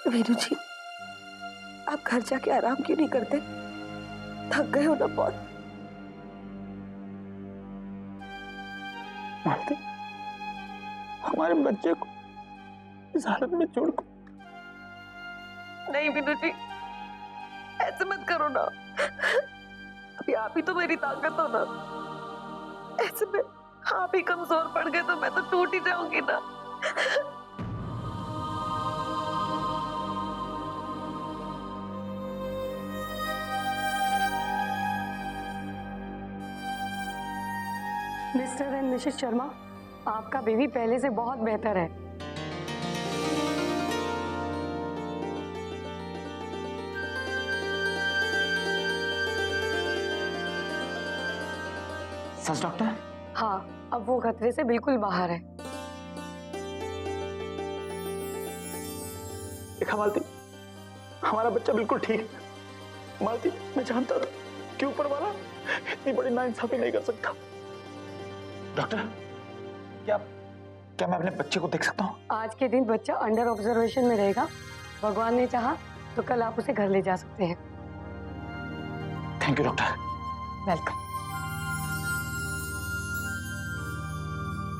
वीरू जी, आप घर जाके आराम क्यों नहीं करते? थक गए हो ना बहुत। मालती, हमारे बच्चे को इस हालत में छोड़ को। नहीं वीरू जी, ऐसे मत करो ना। अभी आप ही तो मेरी ताकत हो ना। ऐसे में आप ही कमजोर पड़ गए तो मैं तो टूट ही जाऊंगी ना। मिस्टर एंड मिसेस शर्मा, आपका बेबी पहले से बहुत बेहतर है। सच डॉक्टर? हाँ, अब वो खतरे से बिल्कुल बाहर है। देखा मालती, हमारा बच्चा बिल्कुल ठीक है। मालती, मैं जानता था कि ऊपर वाला इतनी बड़ी नाइंसाफी नहीं कर सकता। डॉक्टर, क्या मैं अपने बच्चे को देख सकता हूँ? आज के दिन बच्चा अंडर ऑब्जर्वेशन में रहेगा। भगवान ने चाहा तो कल आप उसे घर ले जा सकते हैं। Thank you doctor. वेलकम।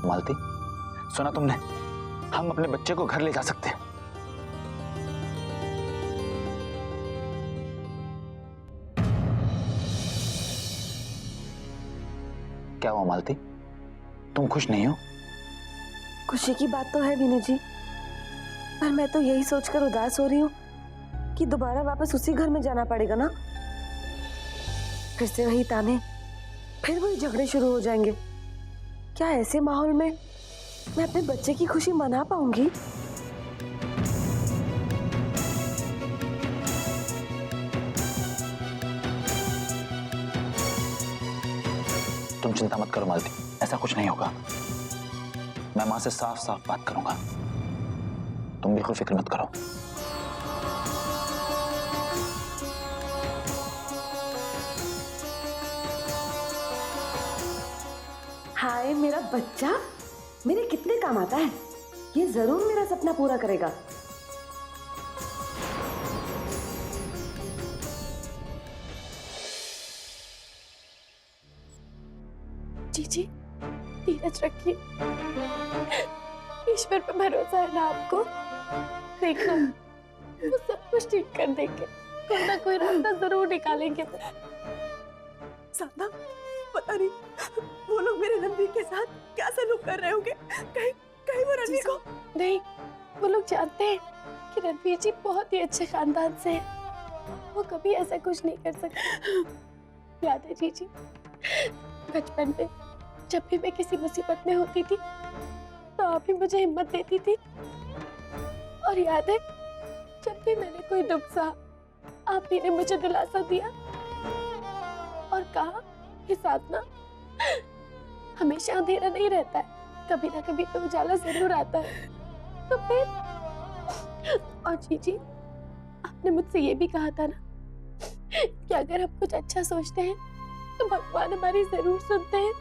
मालती, सुना तुमने? हम अपने बच्चे को घर ले जा सकते हैं। क्या हुआ मालती, तुम खुश नहीं हो? खुशी की बात तो है वीनू जी, पर मैं तो यही सोचकर उदास हो रही हूँ कि दोबारा वापस उसी घर में जाना पड़ेगा ना। फिर से वही ताने, फिर वही झगड़े शुरू हो जाएंगे। क्या ऐसे माहौल में मैं अपने बच्चे की खुशी मना पाऊंगी? तुम चिंता मत करो मालती, ऐसा कुछ नहीं होगा। मैं मां से साफ साफ बात करूंगा। तुम बिल्कुल फिक्र मत करो। हाय मेरा बच्चा, मेरे कितने काम आता है। ये जरूर मेरा सपना पूरा करेगा। जीजी, धीरज रखिए। ईश्वर पे भरोसा है ना आपको? देखना, वो सब कुछ ठीक कर देंगे। कोई ना कोई रास्ता जरूर निकालेंगे। साधना, पता नहीं वो लोग मेरे रणवीर के साथ क्या सलूक कर रहे होंगे। कहीं कहीं वो रणवीर को नहीं, वो लोग जानते हैं कि रणवीर जी बहुत ही अच्छे खानदान से हैं। वो कभी ऐसा कुछ नहीं कर सकते। याद है जीजी, बचपन में जब भी मैं किसी मुसीबत में होती थी तो आप ही मुझे हिम्मत देती थी। और याद है जब भी मैंने कोई दुख सहा आप ही ने मुझे दिलासा दिया और कहा कि साधना, हमेशा अंधेरा नहीं रहता है, कभी ना कभी तो उजाला जरूर आता है। तो फिर और जीजी, आपने मुझसे ये भी कहा था ना कि अगर हम कुछ अच्छा सोचते हैं तो भगवान हमारी जरूर सुनते हैं।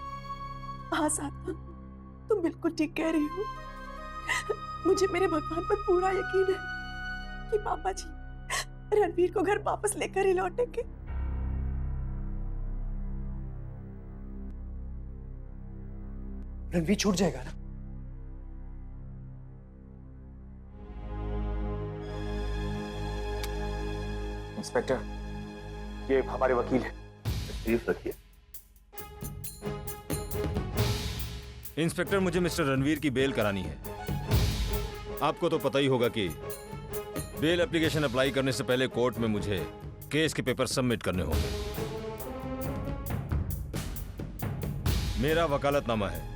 हाँ साधना, तुम बिल्कुल ठीक कह रही हो। मुझे मेरे भगवान पर पूरा यकीन है कि पापा जी रणवीर को घर वापस लेकर ही लौटेंगे। रणवीर छूट जाएगा ना? इंस्पेक्टर, ये हमारे वकील है। तशरीफ रखिए। इंस्पेक्टर, मुझे मिस्टर रणवीर की बेल करानी है। आपको तो पता ही होगा कि बेल एप्लीकेशन अप्लाई करने से पहले कोर्ट में मुझे केस के पेपर सबमिट करने होंगे। मेरा वकालतनामा है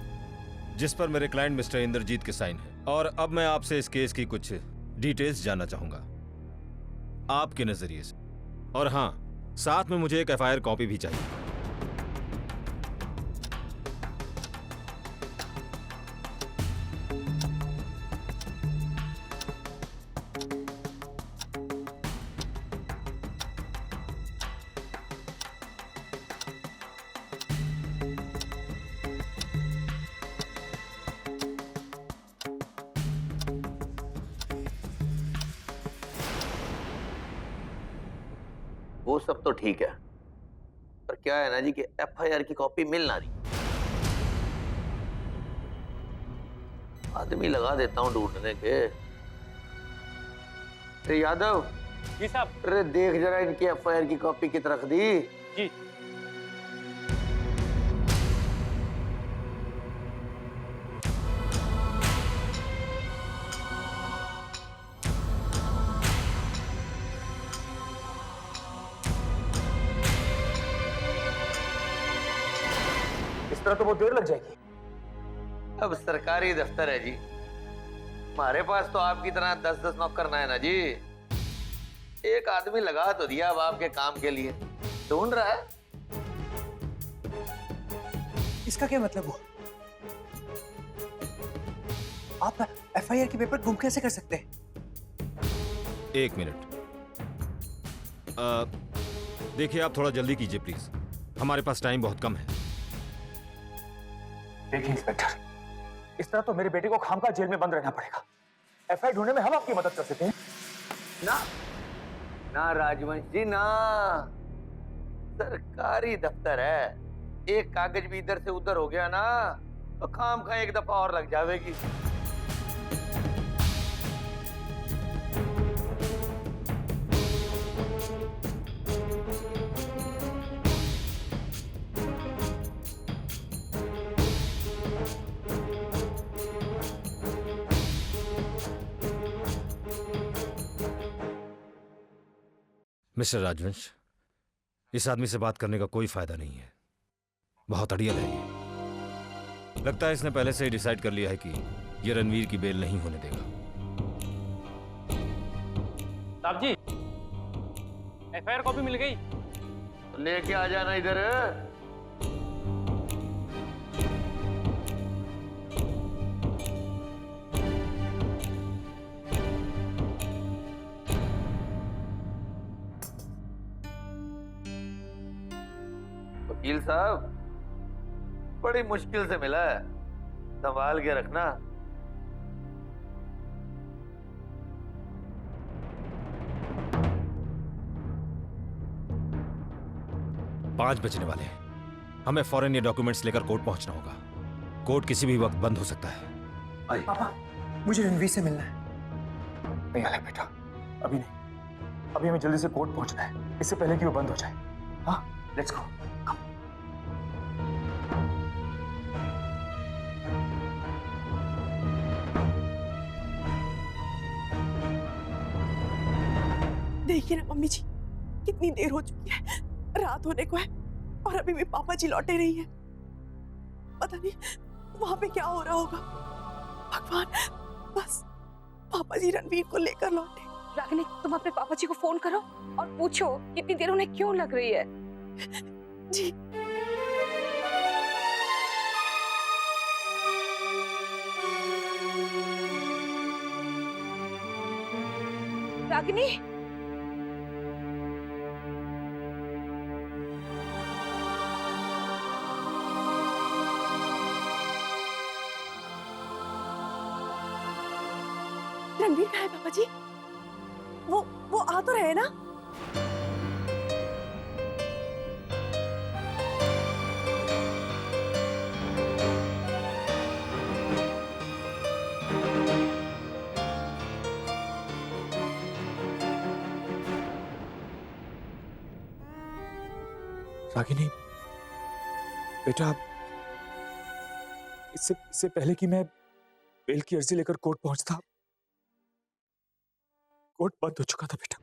जिस पर मेरे क्लाइंट मिस्टर इंद्रजीत के साइन है, और अब मैं आपसे इस केस की कुछ डिटेल्स जानना चाहूंगा आपके नजरिए से। और हां, साथ में मुझे एक एफआईआर कॉपी भी चाहिए। वो सब तो ठीक है, पर क्या है ना जी कि एफआईआर की कॉपी मिल ना रही। आदमी लगा देता हूँ ढूंढने के। अरे यादव जी साहब। अरे देख जरा इनकी एफआईआर की कॉपी कित रख दी। जी। इस तरह तो बहुत देर लग जाएगी। अब सरकारी दफ्तर है जी, हमारे पास तो आपकी तरह 10-10 नौकर ना है ना जी। एक आदमी लगा तो दिया अब आपके काम के लिए, ढूंढ रहा है। इसका क्या मतलब हुआ? आप एफआईआर के पेपर गुम कैसे कर सकते हैं? एक मिनट। देखिए, आप थोड़ा जल्दी कीजिए प्लीज, हमारे पास टाइम बहुत कम है। देखिए इंस्पेक्टर, इस तरह तो मेरे बेटे को खामखा जेल में बंद रहना पड़ेगा। एफआईआर ढूंढने में हम आपकी मदद कर सकते हैं। ना ना राजवंश जी ना, सरकारी दफ्तर है, एक कागज भी इधर से उधर हो गया ना तो खामखा एक दफा और लग जाएगी। मिस्टर राजवंश, इस आदमी से बात करने का कोई फायदा नहीं है, बहुत अड़ियल है ये। लगता है इसने पहले से ही डिसाइड कर लिया है कि ये रणवीर की बेल नहीं होने देगा। साहब जी, एफआईआर कॉपी मिल गई। तो लेके आ जाना इधर। वकील साहब, बड़ी मुश्किल से मिला है, संभाल के रखना। पांच बजने वाले हैं, हमें फौरन ये डॉक्यूमेंट्स लेकर कोर्ट पहुंचना होगा। कोर्ट किसी भी वक्त बंद हो सकता है। पापा, मुझे रणवीर से मिलना है। नहीं आले बेटा, अभी नहीं, अभी हमें जल्दी से कोर्ट पहुंचना है, इससे पहले कि वो बंद हो जाए। हाँ, लेट्स गो। देखिए ना मम्मी जी, कितनी देर हो चुकी है, रात होने को है और अभी भी पापा जी लौटे नहीं है। पता नहीं वहां पे क्या हो रहा होगा। भगवान, बस पापा जी रणवीर को लेकर लौटे। रागिनी, तुम अपने पापा जी को फोन करो और पूछो कितनी देर उन्हें क्यों लग रही है। जी। रागिनी, रणवीर कहाँ है पापा जी? वो आ तो रहे ना? रागिनी बेटा, इससे पहले कि मैं बेल की अर्जी लेकर कोर्ट पहुंचता, कोर्ट बंद हो चुका था बेटा।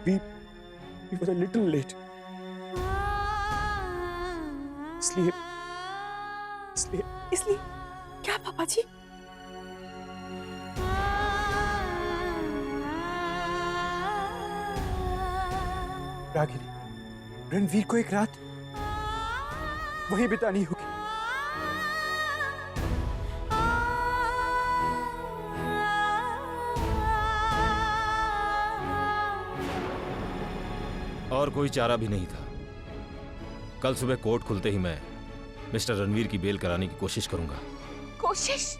We were a little late. इसलिए क्या पापा जी? रागिनी, रणवीर को एक रात वहीं बितानी होगी। और कोई चारा भी नहीं था। कल सुबह कोर्ट खुलते ही मैं मिस्टर रणवीर की बेल कराने की कोशिश करूंगा। कोशिश?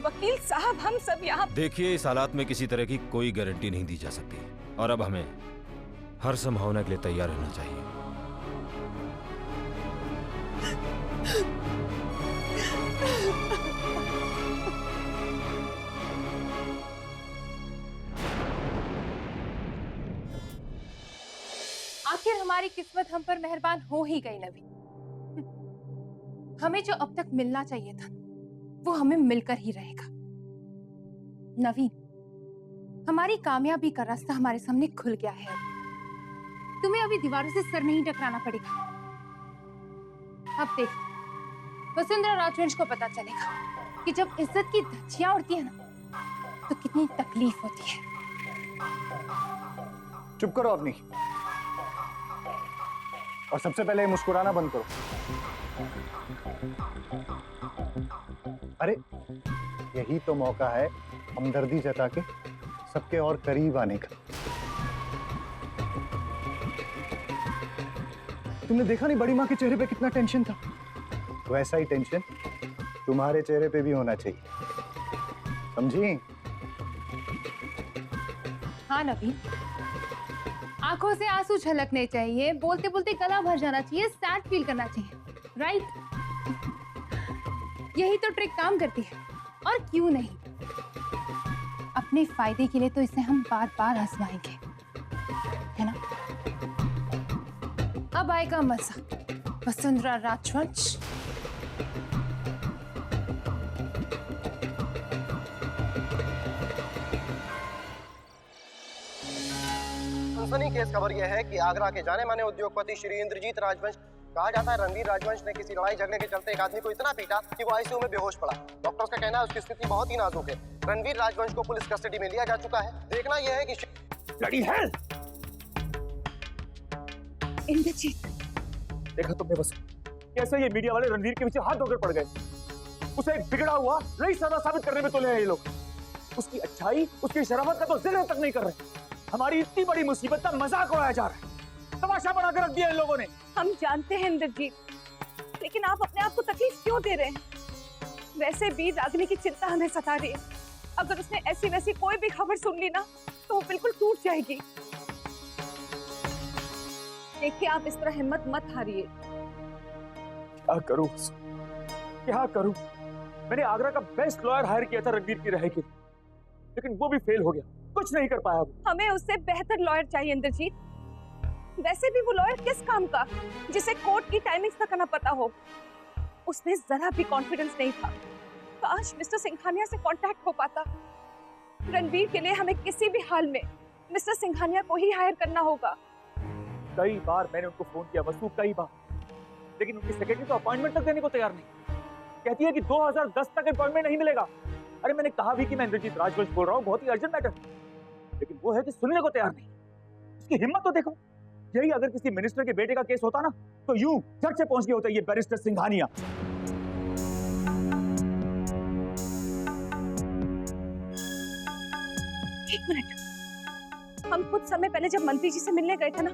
वकील साहब, हम सब यहाँ। देखिए, इस हालात में किसी तरह की कोई गारंटी नहीं दी जा सकती और अब हमें हर संभावना के लिए तैयार रहना चाहिए। आखिर हमारी किस्मत हम पर मेहरबान हो ही गई नवीन। हमें जो अब तक मिलना चाहिए था वो हमें मिलकर ही रहेगा। नवीन, हमारी कामयाबी का रास्ता हमारे सामने खुल गया है। तुम्हें अभी दीवारों से सर नहीं टकराना पड़ेगा। अब देख, वसुंधरा राजवंश को पता चलेगा कि जब इज्जत की धज्जियां उड़ती है ना तो कितनी तकलीफ होती है। चुप करो अवनी, और सबसे पहले मुस्कुराना बंद करो। अरे यही तो मौका है हमदर्दी जता के सबके और करीब आने का। तुमने देखा नहीं बड़ी माँ के चेहरे पे कितना टेंशन था? वैसा ही टेंशन तुम्हारे चेहरे पे भी होना चाहिए, समझी? हाँ नवीन, आंखों से आंसू छलकने चाहिए, बोलते बोलते गला भर जाना चाहिए, सैड फील करना चाहिए, राइट? यही तो ट्रिक काम करती है, और क्यों नहीं? अपने फायदे के लिए तो इसे हम बार बार आजमाएंगे, है ना? अब आएगा मजा, वसुंधरा राजवंश। सनसनी केस खबर यह है कि आगरा के जाने माने उद्योगपति श्री इंद्रजीत राजवंश, कहा जाता है रणवीर राजवंश ने किसी लड़ाई झगड़े के चलते एक आदमी को इतना पीटा कि वो आईसीयू में बेहोश पड़ा। डॉक्टर्स का कहना है उसकी स्थिति बहुत ही नाजुक है। रणवीर राजवंश को पुलिस कस्टडी में लिया जा चुका है। देखना यह है कि ब्लडी हेल! इंद्रजीत, देखा तुमने बस कैसे ये मीडिया वाले रणवीर के पीछे हाथ धोकर पड़ गए। उसे एक बिगड़ा हुआ रईस सदा साबित करने में तुले हैं ये लोग। उसकी अच्छाई, उसकी शराफत का तो जिक्र तक नहीं कर रहे। हमारी इतनी बड़ी मुसीबत का मजाक उड़ाया जा रहा है, तमाशा बनाकर रख दिया इन लोगों ने। हम जानते हैं इंद्रजीत, लेकिन आप अपने आप को तकलीफ क्यों दे रहे हैं? वैसे भी रागिनी की चिंता हमें सता रही है। अगर उसने ऐसी वैसी कोई भी खबर सुन ली ना तो वो बिल्कुल टूट जाएगी। देखिए, आप इस तरह हिम्मत मत हारिए। क्या करूं, क्या करूं? मैंने आगरा का बेस्ट लॉयर हायर किया था रणवीर की रिहाई के लिए, लेकिन वो भी फेल हो गया, कुछ नहीं कर पाया वो। हमें उससे बेहतर लॉयर चाहिए इंद्रजीत। वैसे भी वो लॉयर किस काम का, जिसे कोर्ट की टाइमिंग्स तक ना पता हो। उसमें जरा भी कॉन्फिडेंस नहीं था। काश मिस्टर सिंघानिया से कांटेक्ट हो पाता। रणवीर के लिए हमें किसी भी हाल में मिस्टर सिंघानिया को ही हायर करना होगा। कई बार मैंने उनको फोन किया वसु, कई बार, लेकिन उनकी सेक्रेटरी तो अपॉइंटमेंट तक देने को तैयार नहीं। कहती है कि 2010 तक अपॉइंटमेंट नहीं मिलेगा। अरे मैंने कहा भी कि मैं इंद्रजीत राजवंश बोल रहा हूँ, बहुत ही अर्जेंट मैटर, लेकिन वो है कि सुनने को तैयार नहीं। उसकी हिम्मत तो देखो। यही अगर किसी मिनिस्टर के बेटे का केस होता ना तो यूं झट से पहुंच गए होते ये बैरिस्टर सिंघानिया। एक मिनट, हम कुछ समय पहले जब मंत्री जी से मिलने गए थे ना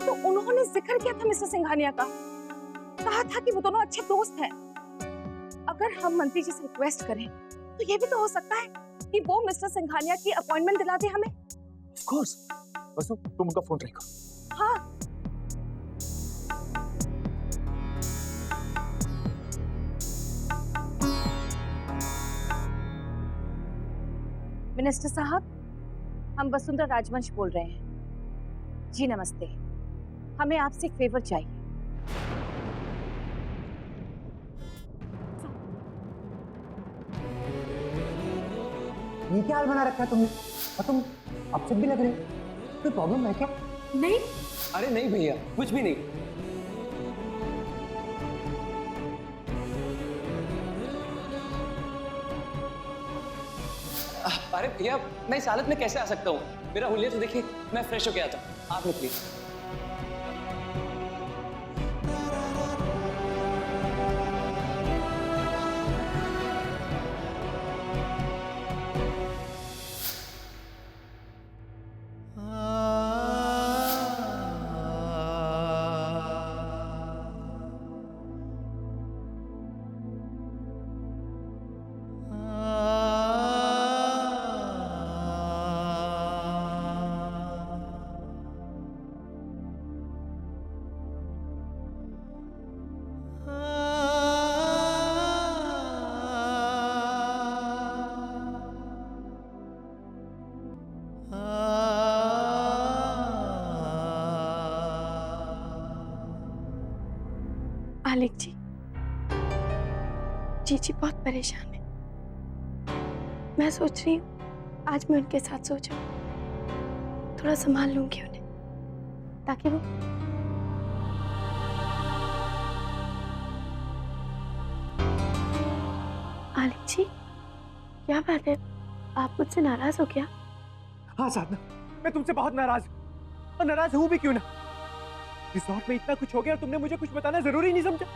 तो उन्होंने जिक्र किया था मिस्टर सिंघानिया का। कहा था कि वो दोनों अच्छे दोस्त हैं। अगर हम मंत्री जी से रिक्वेस्ट करें तो ये भी तो हो सकता है कि वो मिस्टर सिंघानिया की अपॉइंटमेंट दिला दे हमें। Of course. वसु, तुम उनका फोन ट्राई करो। हाँ। मिनिस्टर साहब, हम वसुंधरा राजवंश बोल रहे हैं। जी नमस्ते, हमें आपसे एक फेवर चाहिए। ये क्या हाल बना रखा है तुमने? और तुम अपसेट भी लग रहे हो, कोई प्रॉब्लम है क्या? नहीं। अरे नहीं भैया, कुछ भी नहीं। अरे भैया, मैं इस हालत में कैसे आ सकता हूँ? मेरा हुलिया तो देखिए, मैं फ्रेश होके आता हूँ। आप लोग प्लीज। आलिक जी, जीजी बहुत परेशान है। मैं सोच रही हूँ आज मैं उनके साथ सो जाऊं, थोड़ा संभाल लूंगी उन्हें, ताकि वो आलिक जी, क्या बात है, आप मुझसे नाराज हो क्या? हाँ साधना, मैं तुमसे बहुत नाराज हूँ, और नाराज हूँ भी क्यों ना। रिजॉर्ट में इतना कुछ हो गया और तुमने मुझे कुछ बताना जरूरी नहीं समझा।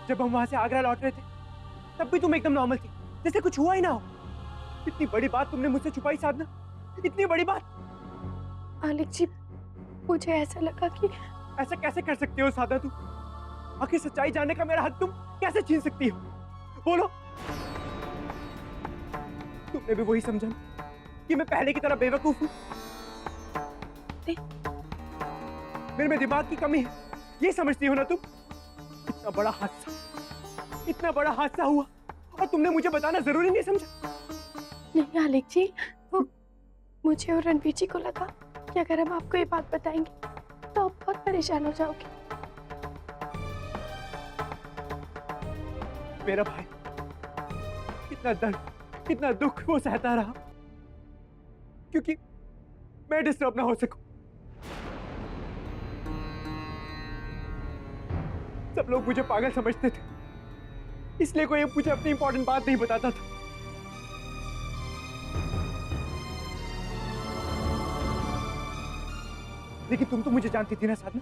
जब हम वहां से आगरा लौट रहे थे तब भी तुम एकदम नॉर्मल थी, जैसे कुछ हुआ ही ना हो। इतनी बड़ी बात तुमने मुझसे छुपाई साधना, इतनी बड़ी बात। आलिक जी, मुझे ऐसा लगा कि ऐसा कैसे कर सकती हो साधना तुम? आखिर सच्चाई जानने का मेरा हक तुम कैसे छीन सकती हो? बोलो। तुमने भी वही समझा कि मैं पहले की तरह बेवकूफ हूँ? मेरे में दिमाग की कमी है, ये समझती हो ना तुम? इतना बड़ा हादसा हुआ और तुमने मुझे बताना जरूरी नहीं समझा? नहीं आलिक जी, वो मुझे और रणवीर जी को लगा कि अगर हम आपको ये बात बताएंगे तो आप बहुत परेशान हो जाओगे। मेरा भाई कितना दर्द, कितना दुख वो सहता रहा क्योंकि मैं डिस्टर्ब ना हो सकूं। सब लोग मुझे पागल समझते थे, इसलिए कोई मुझे अपनी इंपॉर्टेंट बात नहीं बताता था। लेकिन तुम तो मुझे जानती थी ना साधना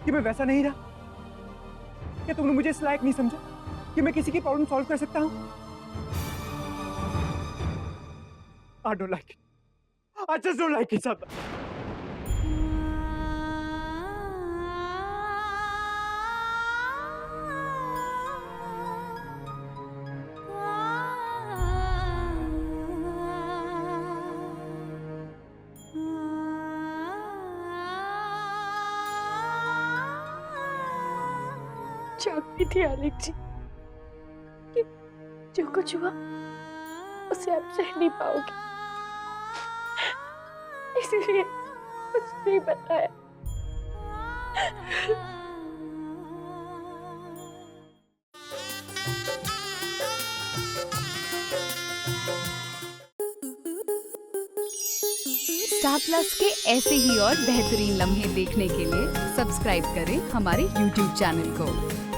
कि मैं वैसा नहीं रहा। क्या तुमने मुझे इस लायक नहीं समझा कि मैं किसी की प्रॉब्लम सॉल्व कर सकता हूं? I don't like it. I just don't like it, साधना। जानती थी आलिक जी कि जो कुछ हुआ उसे आप सह नहीं पाओगे, इसलिए कुछ नहीं बताया। स्टार प्लस के ऐसे ही और बेहतरीन लम्हे देखने के लिए सब्सक्राइब करें हमारे YouTube चैनल को।